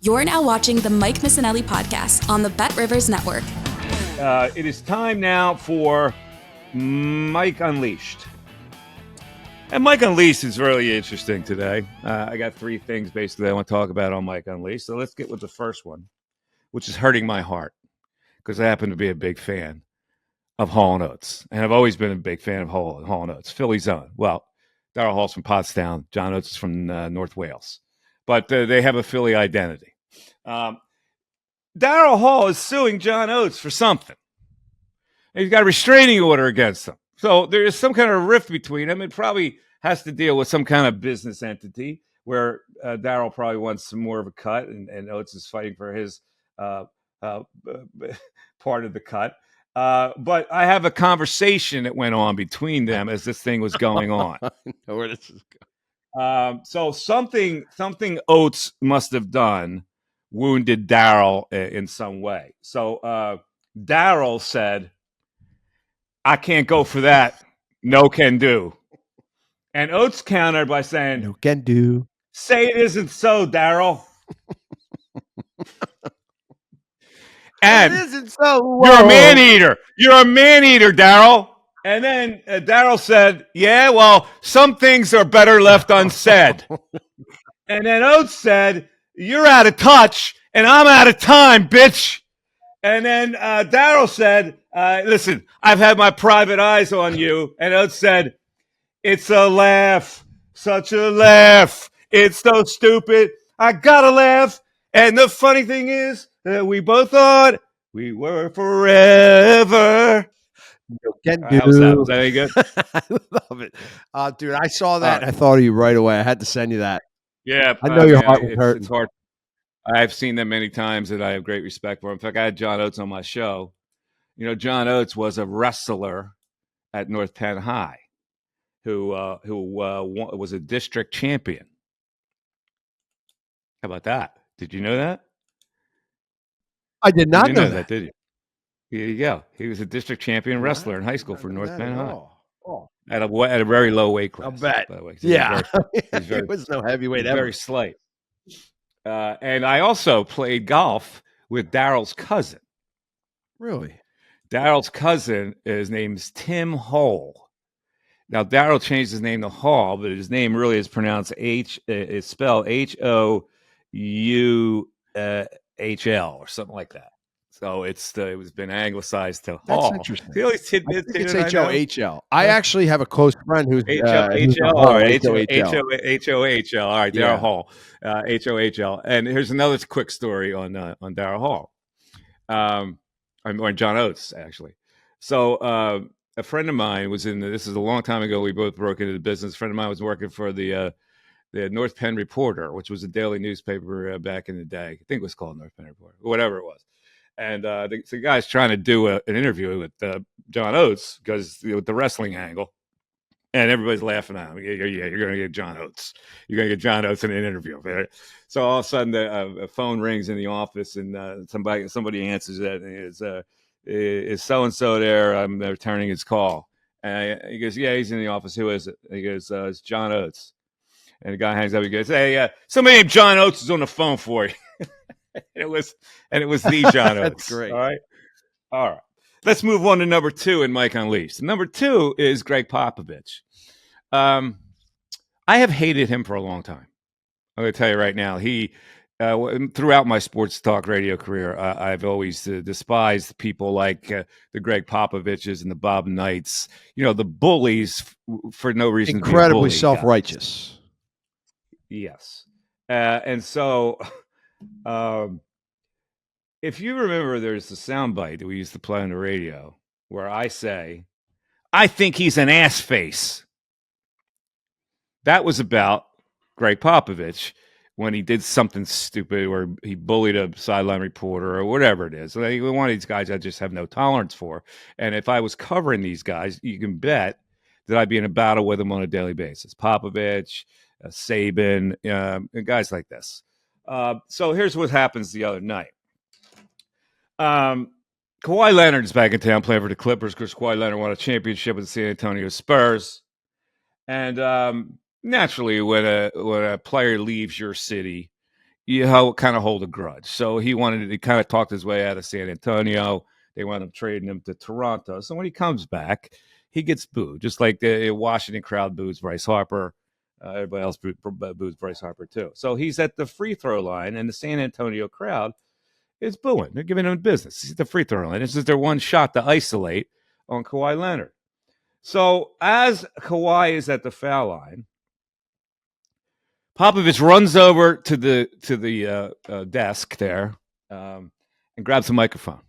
You're now watching the Mike Missanelli podcast on the BetRivers Network. It is time now for Mike Unleashed. And Mike Unleashed is really interesting today. I got three things basically I want to talk about on Mike Unleashed. So let's get with the first one, which is hurting my heart because I happen to be a big fan of Hall Oats. And I've always been a big fan of Hall Oats, Philly's own. Well, Darryl Hall's from Pottstown. John Oates is from North Wales. But they have a Philly identity. Darryl Hall is suing John Oates for something. And he's got a restraining order against him. So there is some kind of rift between them. It probably has to deal with some kind of business entity where Darryl probably wants some more of a cut, and Oates is fighting for his part of the cut. But I have a conversation that went on between them as this thing was going on. I know where this is going. So something Oates must have done wounded Darryl in some way. So Darryl said, I can't go for that. No can do. And Oates countered by saying, No can do. Say it isn't so, Darryl. And it isn't so. You're a man-eater. You're a man-eater, Darryl. And then Darryl said, yeah, well, some things are better left unsaid. And then Oates said, you're out of touch, and I'm out of time, bitch. And then Darryl said, listen, I've had my private eyes on you. And Oates said, it's a laugh, such a laugh. It's so stupid. I gotta laugh. And the funny thing is, we both thought we were forever. No can do. How's that? Was that any good? I love it. Dude, I saw that. I thought of you right away. I had to send you that. Yeah. I know your heart was hurting. It's hard. I've seen them many times and I have great respect for them. In fact, I had John Oates on my show. You know, John Oates was a wrestler at North Penn High who was a district champion. How about that? Did you know that? I did not know that. Did you? Here you go. He was a district champion wrestler in high school for North Penn High. Oh. At a very low weight class. I'll bet. By the way. Yeah. He was no heavyweight ever. Very slight. And I also played golf with Darryl's cousin. Really? Darryl's cousin, his name's Tim Hall. Now, Darryl changed his name to Hall, but his name really is pronounced it's spelled Houhl or something like that. So it was been anglicized to Hall. That's interesting. It's H-O-H-L. I actually have a close friend who's H-O-H-L. All right, H-O-H-L. All right, Darryl Hall. H-O-H-L. And here's another quick story on Darryl Hall. Or John Oates, actually. So a friend of mine was this is a long time ago, we both broke into the business. A friend of mine was working for the North Penn Reporter, which was a daily newspaper back in the day. I think it was called North Penn Reporter, whatever it was. And the guy's trying to do an interview with John Oates because with the wrestling angle, and everybody's laughing at him. Yeah, you're going to get John Oates. You're going to get John Oates in an interview. Right? So all of a sudden, a phone rings in the office, and somebody answers it. And is so and so there? I'm returning his call. And he goes, yeah, he's in the office. Who is it? He goes, it's John Oates. And the guy hangs up. He goes, hey, somebody named John Oates is on the phone for you. And it was the John Oates. That's great. All right. Let's move on to number 2 in Mike Unleashed. Number 2 is Greg Popovich. I have hated him for a long time. I'm going to tell you right now. He, throughout my sports talk radio career, I've always despised people like the Greg Popoviches and the Bob Knights. You know, the bullies for no reason. Incredibly self-righteous. Yes. And so... if you remember, there's a soundbite that we used to play on the radio where I say, I think he's an ass face. That was about Greg Popovich when he did something stupid or he bullied a sideline reporter or whatever it is. One of these guys I just have no tolerance for. And if I was covering these guys, you can bet that I'd be in a battle with them on a daily basis. Popovich, Saban, guys like this. So here's what happens the other night. Kawhi Leonard's back in town playing for the Clippers because Kawhi Leonard won a championship with the San Antonio Spurs. And naturally, when a player leaves your city, kind of hold a grudge. So he wanted to kind of talk his way out of San Antonio. They wound up trading him to Toronto. So when he comes back, he gets booed, just like the Washington crowd boos Bryce Harper. Everybody else boos Bryce Harper too. So he's at the free throw line, and the San Antonio crowd is booing. They're giving him business. He's at the free throw line. This is their one shot to isolate on Kawhi Leonard. So as Kawhi is at the foul line, Popovich runs over to the desk there and grabs a microphone,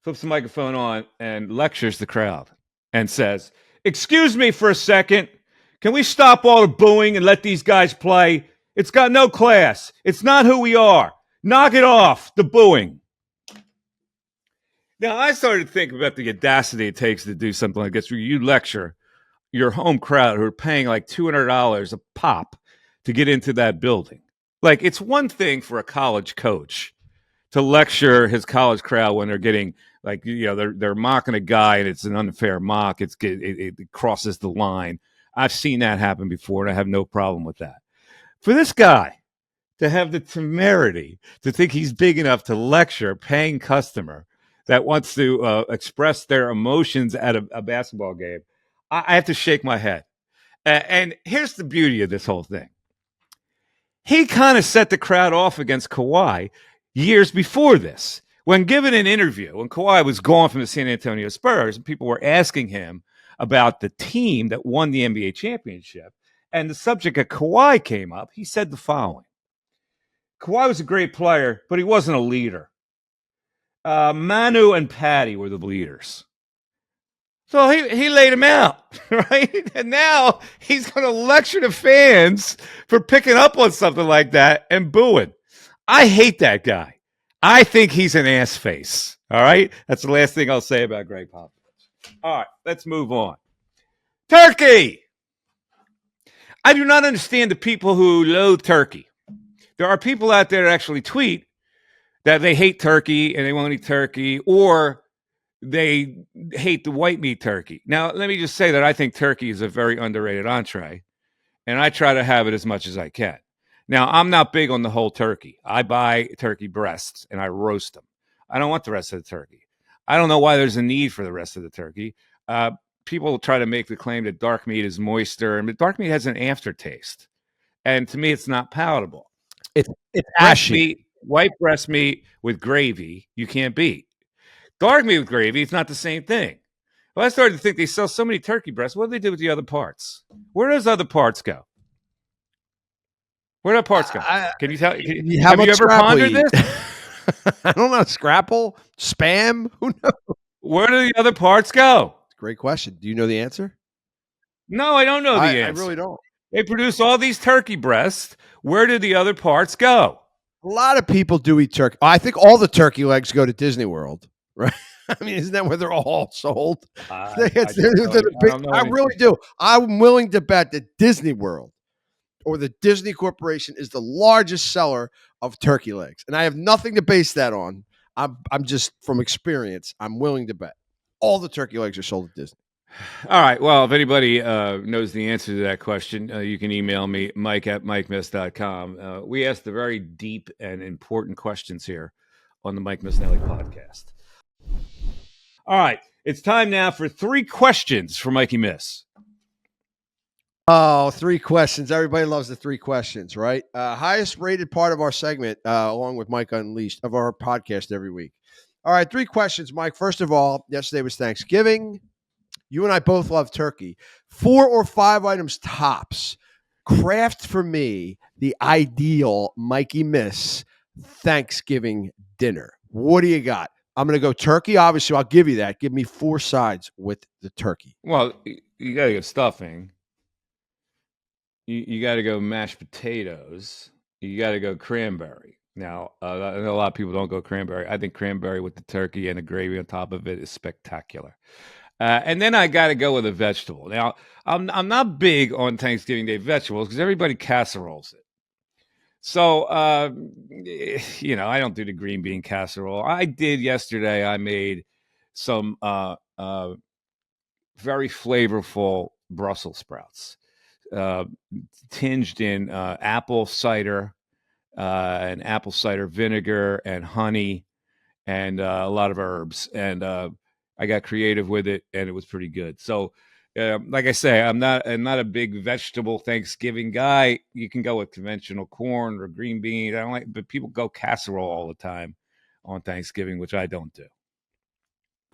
flips the microphone on, and lectures the crowd and says, "Excuse me for a second. Can we stop all the booing and let these guys play? It's got no class. It's not who we are. Knock it off, the booing." Now, I started to think about the audacity it takes to do something like this, where you lecture your home crowd who are paying like $200 a pop to get into that building. Like, it's one thing for a college coach to lecture his college crowd when they're getting, like, they're mocking a guy and it's an unfair mock. It crosses the line. I've seen that happen before, and I have no problem with that. For this guy to have the temerity to think he's big enough to lecture a paying customer that wants to express their emotions at a basketball game, I have to shake my head. And here's the beauty of this whole thing. He kind of set the crowd off against Kawhi years before this. When given an interview, when Kawhi was gone from the San Antonio Spurs, and people were asking him about the team that won the NBA championship, and the subject of Kawhi came up, he said the following. Kawhi was a great player, but he wasn't a leader. Manu and Patty were the leaders. So he laid him out, right? And now he's going to lecture the fans for picking up on something like that and booing. I hate that guy. I think he's an ass face, all right? That's the last thing I'll say about Greg Popovich. All right, let's move on. Turkey! I do not understand the people who loathe turkey. There are people out there that actually tweet that they hate turkey and they won't eat turkey, or they hate the white meat turkey. Now, let me just say that I think turkey is a very underrated entree, and I try to have it as much as I can. Now, I'm not big on the whole turkey. I buy turkey breasts, and I roast them. I don't want the rest of the turkey. I don't know why there's a need for the rest of the turkey. People try to make the claim that dark meat is moister, and dark meat has an aftertaste. And to me, it's not palatable. It's ashy. Meat, white breast meat with gravy, you can't beat. Dark meat with gravy, it's not the same thing. Well, I started to think they sell so many turkey breasts. What do they do with the other parts? Where do those other parts go? Where do the parts go? Can you tell? Have you ever pondered this? I don't know. Scrapple? Spam? Who knows? Where do the other parts go? Great question. Do you know the answer? No, I don't know the answer. I really don't. They produce all these turkey breasts. Where do the other parts go? A lot of people do eat turkey. I think all the turkey legs go to Disney World, right? I mean, isn't that where they're all sold? I really do. I'm willing to bet that Disney World or the Disney Corporation is the largest seller of turkey legs. And I have nothing to base that on. I'm just from experience. I'm willing to bet all the turkey legs are sold at Disney. All right. Well, if anybody knows the answer to that question, you can email me, mike@mikemiss.com. We ask the very deep and important questions here on the Mike Missanelli podcast. All right. It's time now for 3 questions for Mikey Miss. Oh, 3 questions. Everybody loves the 3 questions, right? Highest rated part of our segment, along with Mike Unleashed, of our podcast every week. All right, 3 questions, Mike. First of all, yesterday was Thanksgiving. You and I both love turkey. 4 or 5 items tops. Craft for me the ideal Mikey Miss Thanksgiving dinner. What do you got? I'm going to go turkey. Obviously, I'll give you that. Give me 4 sides with the turkey. Well, you got to go stuffing. You got to go mashed potatoes. You got to go cranberry. Now, I know a lot of people don't go cranberry. I think cranberry with the turkey and the gravy on top of it is spectacular. And then I got to go with a vegetable. Now, I'm not big on Thanksgiving Day vegetables because everybody casseroles it. So, I don't do the green bean casserole. I did yesterday. I made some very flavorful Brussels sprouts, tinged in apple cider, and apple cider vinegar and honey and a lot of herbs. And I got creative with it, and it was pretty good. So, like I say, I'm not a big vegetable Thanksgiving guy. You can go with conventional corn or green beans. I don't like, but people go casserole all the time on Thanksgiving, which I don't do.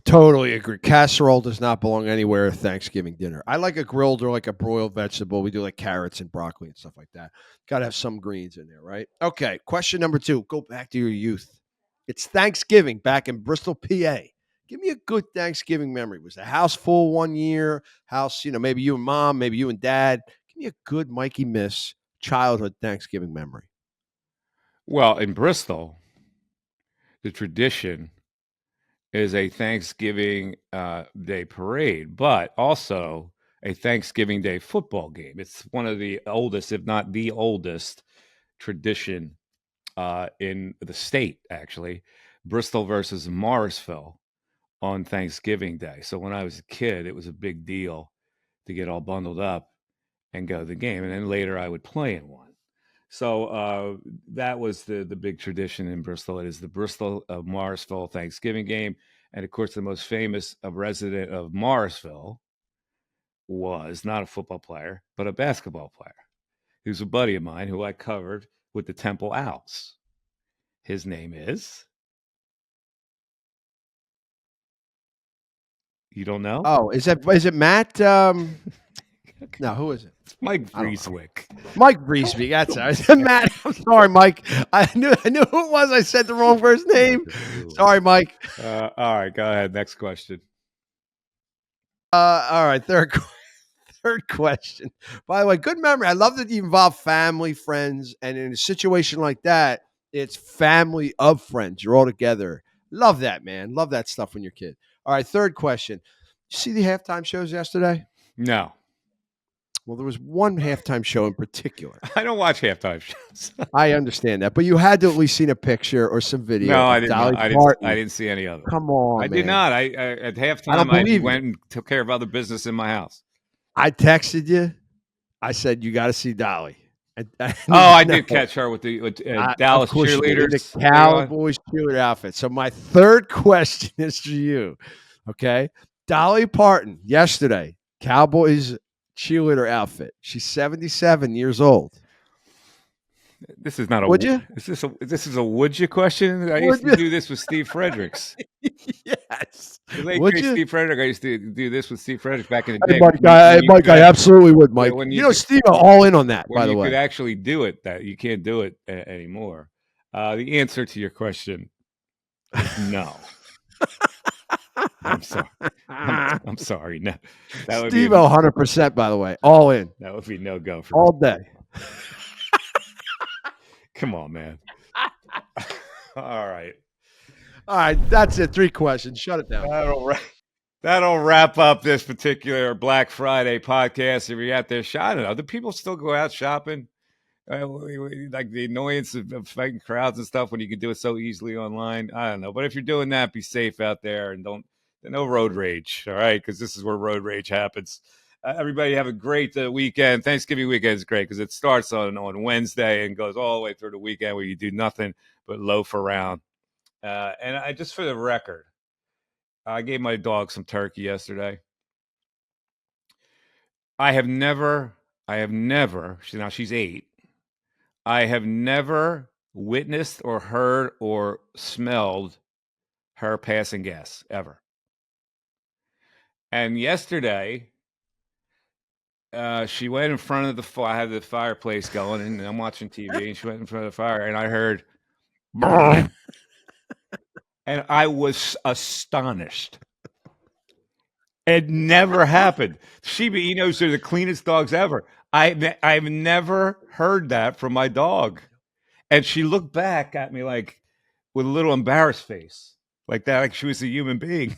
Totally agree. Casserole does not belong anywhere at Thanksgiving dinner. I like a grilled or like a broiled vegetable. We do like carrots and broccoli and stuff like that. Got to have some greens in there, right? Okay. Question number 2. Go back to your youth. It's Thanksgiving back in Bristol, PA. Give me a good Thanksgiving memory. Was the house full one year? House, maybe you and mom, maybe you and dad. Give me a good Mikey Miss childhood Thanksgiving memory. Well, in Bristol, the tradition is a Thanksgiving Day parade, but also a Thanksgiving Day football game. It's one of the oldest, if not the oldest, tradition in the state, actually. Bristol versus Morrisville on Thanksgiving Day. So when I was a kid, it was a big deal to get all bundled up and go to the game. And then later I would play in one. So that was the big tradition in Bristol. It is the Bristol of Morrisville Thanksgiving game. And of course, the most famous resident of Morrisville was not a football player, but a basketball player. He was a buddy of mine who I covered with the Temple Owls. His name is... You don't know? Oh, is it Matt? No, who is it? It's Mike Vrieswick. Mike Vrieswick. That's it. I said Matt. I'm sorry, Mike. I knew who it was. I said the wrong first name. Sorry, Mike. All right, go ahead. Next question. All right, third question. By the way, good memory. I love that you involve family, friends, and in a situation like that, it's family of friends. You're all together. Love that, man. Love that stuff when you're a kid. All right, third question. You see the halftime shows yesterday? No. Well, there was one halftime show in particular. I don't watch halftime shows. I understand that, but you had to at least seen a picture or some video. No, I didn't. Dolly Parton. I didn't see any of it. Come on, I man. did not. I at halftime I went and took care of other business in my house. I texted you. I said you got to see Dolly. I did catch her with the Dallas cheerleaders, the Cowboys cheerleader outfit. So my third question is for you. Okay, Dolly Parton yesterday, Cowboys cheerleader outfit. She's 77 years old. This is not a. Would you? This is a would you question? I used to do this with Steve Fredericks. Yes. The late great Steve Frederick. I used to do this with Steve Frederick back in the day. Mike, I absolutely would, Mike. Steve, all in on that, by the way. You could actually do it. That you can't do it anymore. The answer to your question is no. I'm sorry. I'm sorry. No, that would Steve, 100%. By the way, all in. That would be no go for all me. Day. Come on, man. All right. All right. That's it. 3 questions. Shut it down. That'll wrap up this particular Black Friday podcast. If you're out there shopping, do people still go out shopping? Like the annoyance of fighting crowds and stuff when you can do it so easily online. I don't know. But if you're doing that, be safe out there and no road rage. All right. Because this is where road rage happens. Everybody have a great weekend. Thanksgiving weekend is great because it starts on Wednesday and goes all the way through the weekend where you do nothing but loaf around. And I just for the record, I gave my dog some turkey yesterday. I have never, now she's 8. I have never witnessed or heard or smelled her passing gas ever. And yesterday, she went in front of the fire. I had the fireplace going, and I'm watching TV, and she went in front of the fire, and I heard, and I was astonished. It never happened. Shiba Inu's are the cleanest dogs ever. I've never heard that from my dog. And she looked back at me like with a little embarrassed face, like that, like she was a human being.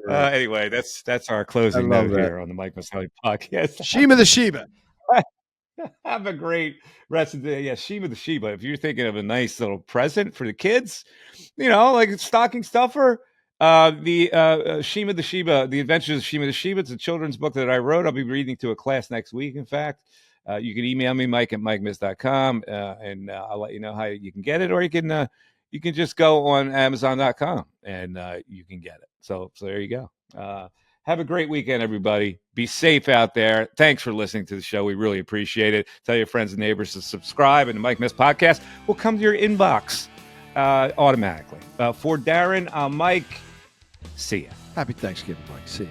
Anyway, that's our closing note here on the Mike Missanelli podcast. Sheba the Sheba. Have a great rest of the day. Yeah, Sheba the Sheba. If you're thinking of a nice little present for the kids, like a stocking stuffer, the Sheba the Sheba, The Adventures of Sheba the Sheba. It's a children's book that I wrote. I'll be reading to a class next week, in fact. You can email me, Mike at mikemiss.com, and I'll let you know how you can get it, or you can just go on Amazon.com and you can get it. So there you go. Have a great weekend, everybody. Be safe out there. Thanks for listening to the show. We really appreciate it. Tell your friends and neighbors to subscribe, and the Mike Miss podcast will come to your inbox automatically. For Darren, I'm Mike. See ya. Happy Thanksgiving, Mike. See ya.